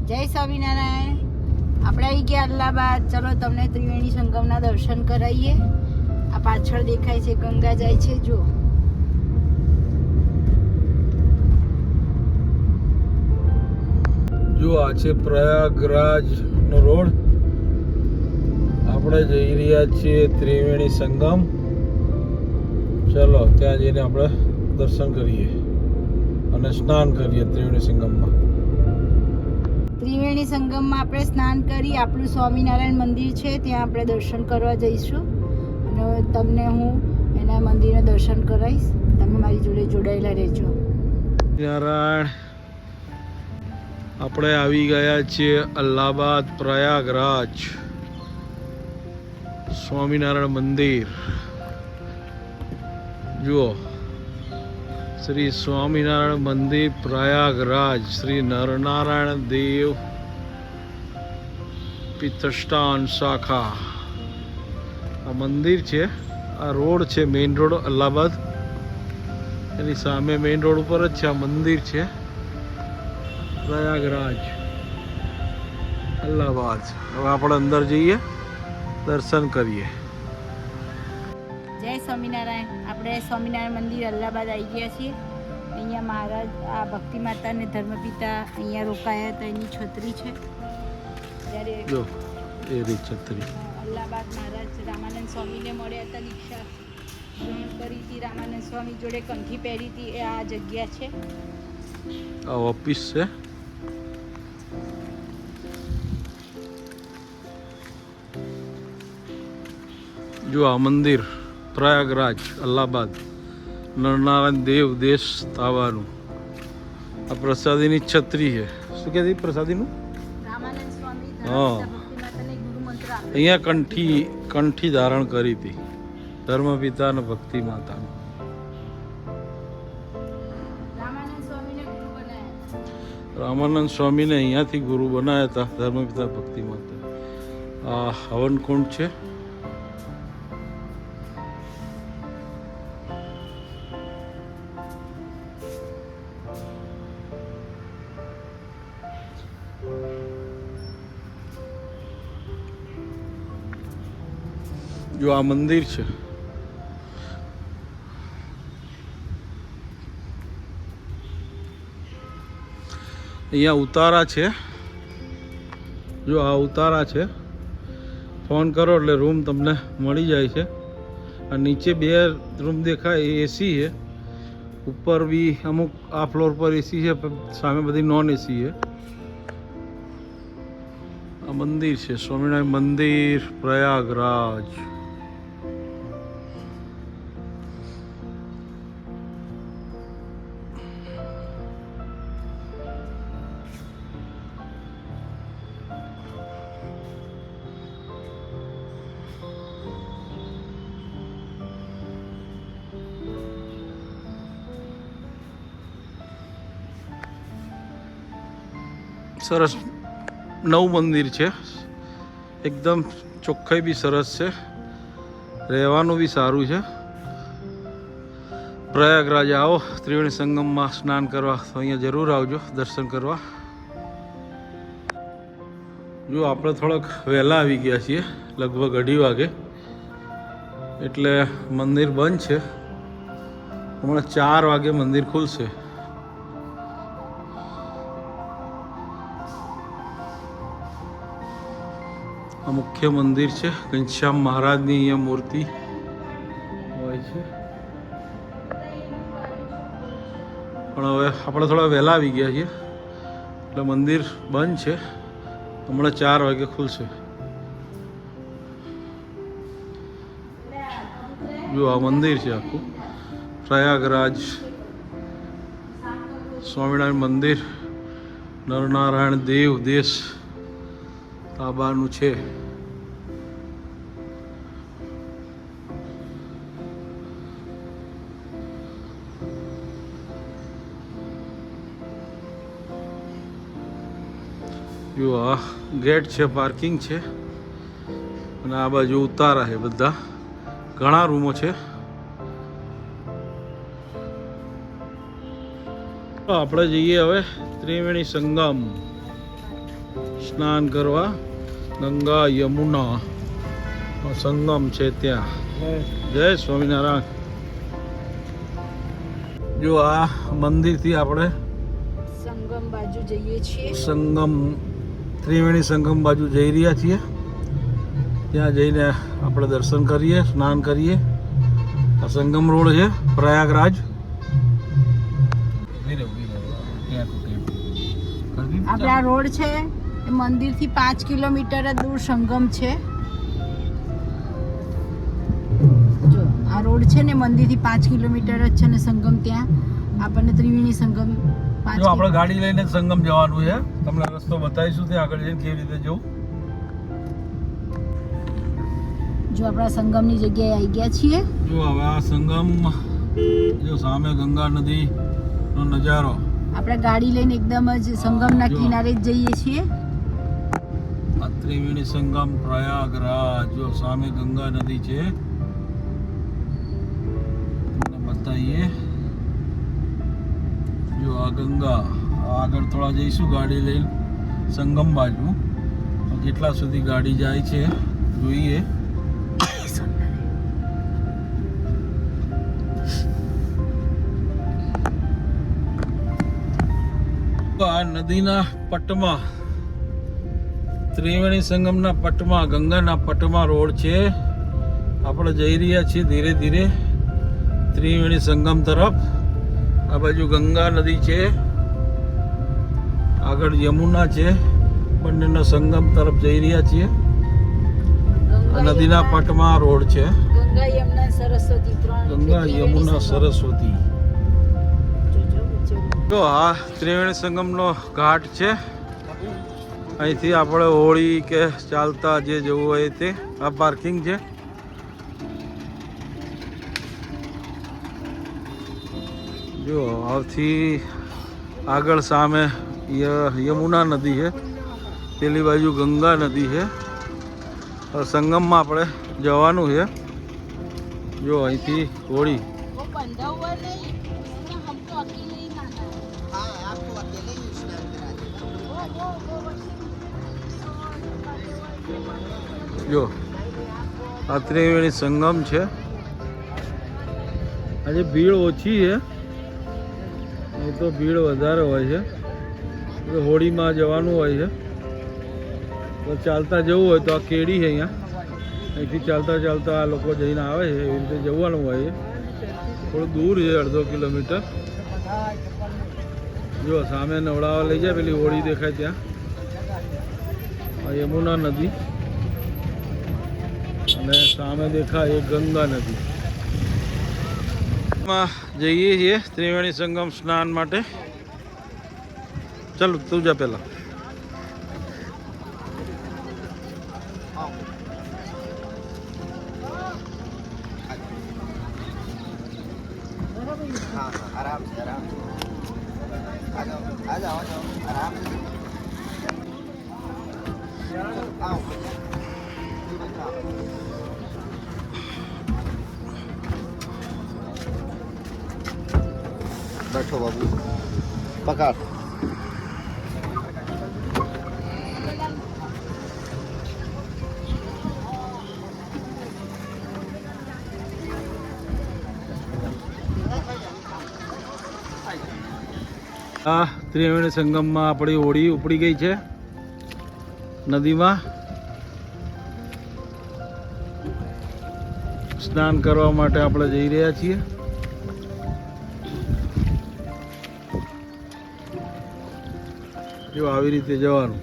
જય સ્વામિનારાયણ. આપણે આવી ગયા અલ્હાબાદ. ચલો તમને ત્રિવેણી સંગમના દર્શન કરાવીએ. આ પાછળ દેખાય છે ગંગા જાય છે. જો આ છે પ્રયાગરાજ નો રોડ. આપણે જઈ રહ્યા છીએ ત્રિવેણી સંગમ. ચલો ત્યાં જઈને આપણે દર્શન કરીએ અને સ્નાન કરીએ ત્રિવેણી સંગમમાં. ત્રિવેણી સંગમમાં આપણે સ્નાન કરી આપણું સ્વામિનારાયણ મંદિર છે ત્યાં આપણે દર્શન કરવા જઈશું અને તમને હું એના મંદિરના દર્શન કરાવીશ. તમે મારી જોડે જોડાયેલા રહેજો. નારાયણ, આપણે આવી ગયા છીએ અલ્હાબાદ પ્રયાગરાજ સ્વામિનારાયણ મંદિર. જુઓ, શ્રી સ્વામિનારાયણ મંદિર પ્રયાગરાજ, શ્રી નરનારાયણ દેવ પીઠસ્થાન શાખા. આ મંદિર છે. આ રોડ છે, મેઇન રોડ અલ્હાબાદ. એની સામે મેઇન રોડ ઉપર જ છે આ મંદિર છે. પ્રયાગરાજ અલ્હાબાદ. હવે આપણે અંદર જઈએ, દર્શન કરીએ. જય સ્વામિનારાયણ. આપણે સ્વામિનારાયણ મંદિર અલ્હાબાદ આવી ગયા છીએ. અહીંયા મહારાજ આ ભક્તિ માતા અને ધર્મપિતા અહીંયા રોકાયા હતા. એની છત્રી છે. જ્યારે જો એ રીત છત્રી. અલ્હાબાદ મહારાજ રામાનંદ સ્વામીને મળ્યા હતા. દીક્ષા ગ્રહણ કરી હતી રામાનંદ સ્વામી જોડે, કંઠી પહેરી હતી. એ આ જગ્યા છે. આ ઓફિસ છે. જો આ મંદિર પ્રયાગરાજ અલ્હાબાદ, નરનારાયણ દેવ દેશ તાવાનું. આ પ્રસાદીની છત્રી છે. શું કહેતી પ્રસાદીનું? રામાનંદ સ્વામી હા. ભક્તિ માતાને ગુરુ મંત્ર આપ્યો. અહીંયા કંઠી ધારણ કરી હતી ધર્મપિતા અને ભક્તિ માતાનું. રામાનંદ સ્વામીને ગુરુ બનાવ્યા. રામાનંદ સ્વામીને અહીંયાથી ગુરુ બનાવ્યા હતા ધર્મપિતા ભક્તિ માતા. આ હવન કુંડ છે. જો આ મંદિર છે. અહીંયા ઉતારા છે. જો આ ઉતારા છે. ફોન કરો એટલે રૂમ તમને મળી જાય છે. આ નીચે 2 રૂમ દેખાય એ એસી છે. ઉપર બી અમુક આ ફ્લોર પર એસી છે, સામે બધી નોન એસી છે. આ મંદિર છે સ્વામિનારાયણ મંદિર પ્રયાગરાજ. સરસ નવું મંદિર છે. એકદમ ચોખ્ખાઈ બી સરસ છે, રહેવાનું બી સારું છે. પ્રયાગરાજ આવો ત્રિવેણી સંગમમાં સ્નાન કરવા તો અહીંયા જરૂર આવજો દર્શન કરવા. જો આપણે થોડાક વહેલા આવી ગયા છીએ, લગભગ 2:30 વાગે. એટલે મંદિર બંધ છે. હમણાં 4 વાગે મંદિર ખુલશે. આ મુખ્ય મંદિર છે. ઘનશ્યામ મહારાજની અહીંયા મૂર્તિ હોય છે. પણ હવે આપણે થોડા વહેલા આવી ગયા છીએ એટલે મંદિર બંધ છે. હમણાં 4 વાગે ખુલશે. જો આ મંદિર છે આખું પ્રયાગરાજ સ્વામિનારાયણ મંદિર નરનારાયણ દેવ દેશ તાબાનું છે. જો આ ગેટ છે, પાર્કિંગ છે અને આ બાજુ ઉતારા છે. બધા ઘણા રૂમો છે. આપણે જઈએ હવે ત્રિવેણી સંગમ. સ્નાન કરવા ગંગા યમુના સંગમ છે ત્યાં. જય સ્વામિનારાયણ. જો આ મંદિરથી આપણે સંગમ બાજુ જઈએ છીએ. સંગમ ત્રિવેણી સંગમ બાજુ જઈ રહ્યા છીએ. ત્યાં જઈને આપણે દર્શન કરીએ, સ્નાન કરીએ. આ સંગમ રોડ છે પ્રયાગરાજ. આપણા રોડ છે એ મંદિરથી 5 કિલોમીટર જ દૂર સંગમ છે. જો આ રોડ છે ને મંદિરથી 5 કિલોમીટર જ છે ને સંગમ ત્યાં આપણને ત્રિવેણી સંગમ જો આપણે ગાડી લઈને સંગમ જવાનું છે. તમને રસ્તો બતાવીશું ત્યાં આગળ જઈને કેવી રીતે જવું. જો આપણા સંગમની જગ્યાએ આવી ગયા છીએ. જો હવે આ સંગમ, જો સામે ગંગા નદી નો નજારો. આપણે ગાડી લઈને એકદમ જ સંગમના કિનારે જ જઈએ છીએ. આ ત્રિવેણી સંગમ પ્રયાગરાજ. જો સામે ગંગા નદી છે. તમને બતાવીએ. જો આ ગંગા. આગળ થોડા જઈશું ગાડી લઈને સંગમ બાજુ. કેટલા સુધી ગાડી જાય છે જોઈએ. આ નદીના પટમાં, ત્રિવેણી સંગમના પટમાં, ગંગાના પટમાં રોડ છે. આપણે જઈ રહ્યા છીએ ધીરે ધીરે ત્રિવેણી સંગમ તરફ. આ બાજુ ગંગા નદી છે, આગળ યમુના છે. બંનેના સંગમ તરફ જઈ રહ્યા છીએ. નદીના પટમાં રોડ છે. ગંગા યમુના સરસ્વતી ગંગા યમુના સરસ્વતી. તો આ ત્રિવેણી સંગમનો ઘાટ છે. અહીંથી આપણે હોળી કે ચાલતા જે જવું હોય તે. આ પાર્કિંગ છે. જો આવથી આગળ સામે યમુના નદી છે, પેલી બાજુ ગંગા નદી છે. સંગમમાં આપણે જવાનું છે. જો અહીંથી હોળી. જો આ ત્રિવેણી સંગમ છે. આજે ભીડ ઓછી છે, નહીં તો ભીડ વધારે હોય છે. હોળીમાં જવાનું હોય છે તો ચાલતા જવું હોય તો આ કેડી છે અહીંયા. અહીંથી ચાલતા ચાલતા આ લોકો જઈને આવે છે. એવી રીતે જવાનું હોય છે. થોડું દૂર છે, 1.5 કિલોમીટર. જો સામે નવડાવા લઈ જાય પેલી હોળી દેખાય ત્યાં. આ યમુના નદી અને સામે દેખાય એ ગંગા નદી. જઈએ છીએ ત્રિવેણી સંગમ સ્નાન માટે. ચાલો તું જા પહેલા. बैठो बाबू, पकड़. આ ત્રિવેણી સંગમમાં આપણી હોળી ઉપડી ગઈ છે નદીમાં. સ્નાન કરવા માટે આપણે જઈ રહ્યા છીએ. જો આવી રીતે જવાનું.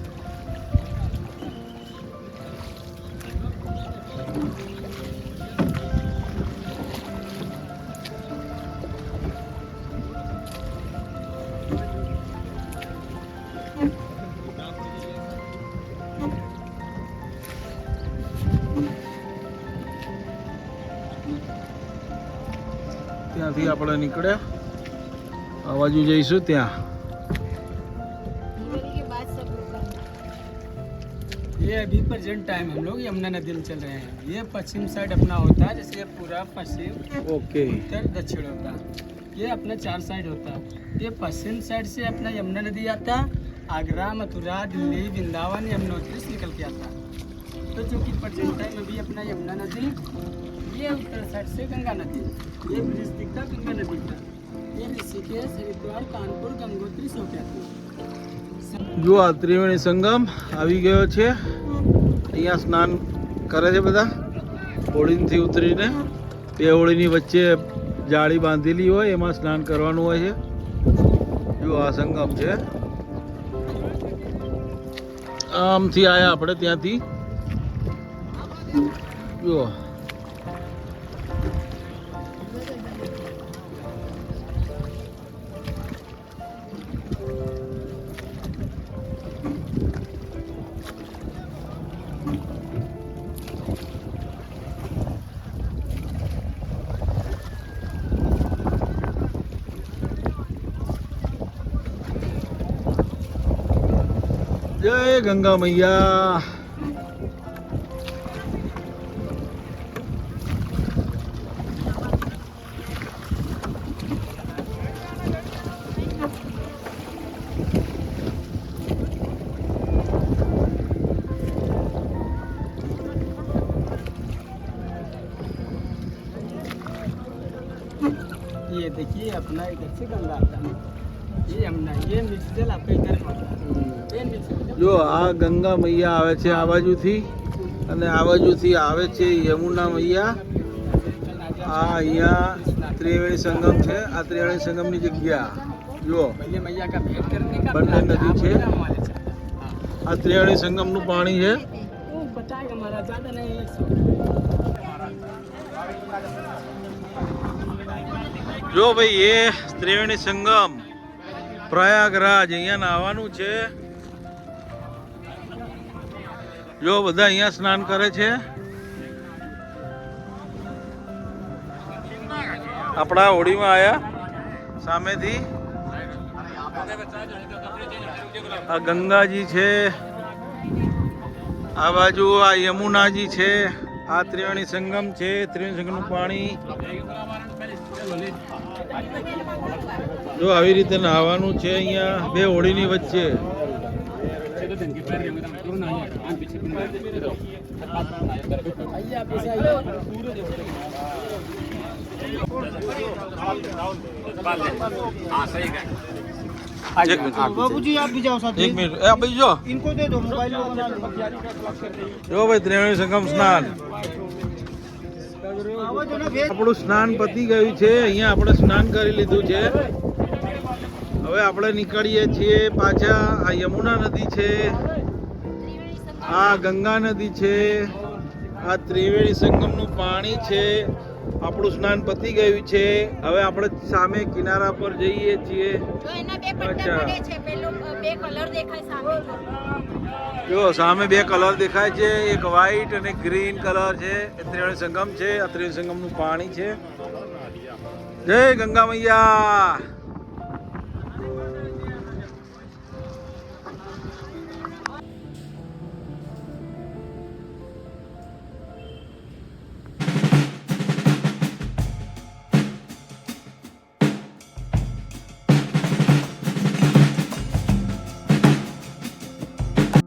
ત્યાંથી આપણે નીકળ્યા આ બાજુ જઈશું ત્યાં. ये अभी प्रेजेंट टाइम हम लोग यमुना नदी में चल रहे हैं. ये पश्चिम साइड अपना होता है, जैसे पूरा पश्चिम, ओके. उत्तर, दक्षिण होता है. ये अपना 4 साइड होता है. ये पश्चिम साइड से अपना यमुना नदी आता है, आगरा, मथुरा, दिल्ली, वृंदावन, यमुनोत्री से निकल के आता है। तो जो कि प्रेजेंट टाइम अभी अपना यमुना नदी, ये उत्तर साइड से गंगा नदी, ये ब्रिज दिखता गंगा नदी का, ये ऋषिकेश, हरिद्वार, कानपुर, गंगोत्री से होके आती है। જો આ ત્રિવેણી સંગમ આવી ગયો છે. અહીંયા સ્નાન કરે છે બધા હોળીથી ઉતરીને. બે હોળીની વચ્ચે જાળી બાંધેલી હોય એમાં સ્નાન કરવાનું હોય છે. જો આ સંગમ છે. આમથી આયા આપણે ત્યાંથી. જો જય ગંગા મૈયા. ये देखिए अपना इधर से गंगा आता है, ये यमुना, ये मिक्स जल आपका इधर आता है, ये मिक्स जल। જો આ ગંગા મૈયા આવે છે આ બાજુથી અને આ બાજુથી આવે છે યમુના મૈયા. આ અહીંયા ત્રિવેણી સંગમ છે. આ ત્રિવેણી સંગમની જગ્યા જુઓ. पहले मैया का भेंट करने का बंदर प्लान नदी आप छे। बनाओ हमारे साथ। हाँ, આ ત્રિવેણી સંગમનું પાણી છે. वो बताएगा हमारा ज़्यादा नहीं 100। જો ભાઈ એ ત્રિવેણી સંગમ પ્રયાગરાજ અહીંયા નાહવાનું છે. જો બધા અહીંયા સ્નાન કરે છે. આપણા હોળીમાં આયા સામેથી. આ ગંગાજી છે, આ બાજુ આ યમુનાજી છે, આ ત્રિવેણી સંગમ છે. ત્રિવેણી સંગમનું પાણી જો આવી રીતે નાહવાનું છે અહીંયા બે હોળીની વચ્ચે. आइए आप ऐसे आइए। એક મિનિટ बाबूजी आप भी जाओ साथ એક મિનિટ એ ભાઈ જો इनको दे दो मोबाइल में बना लो જો ભાઈ ત્રિવેણી સંગમ સ્નાન आवाज ना भेज આપણું સ્નાન પતી ગયું છે. અહીંયા આપણે સ્નાન કરી લીધું છે. હવે આપણે નીકળીએ છીએ પાછા. આ યમુના નદી છે, આ ગંગા નદી છે, આ ત્રિવેણી સંગમનું પાણી છે. આપણું સ્નાન પતી ગયું છે. હવે આપણે સામે કિનારા પર જઈએ છીએ. જો એના બે પટ્ટા અચ્છા. પડે છે, પેલો બે કલર દેખાય સામે. જો સામે બે કલર દેખાય છે, એક વ્હાઈટ અને ગ્રીન કલર છે. એ ત્રિવેણી સંગમ છે. આ ત્રિવેણી સંગમનું પાણી છે. જય ગંગા મૈયા.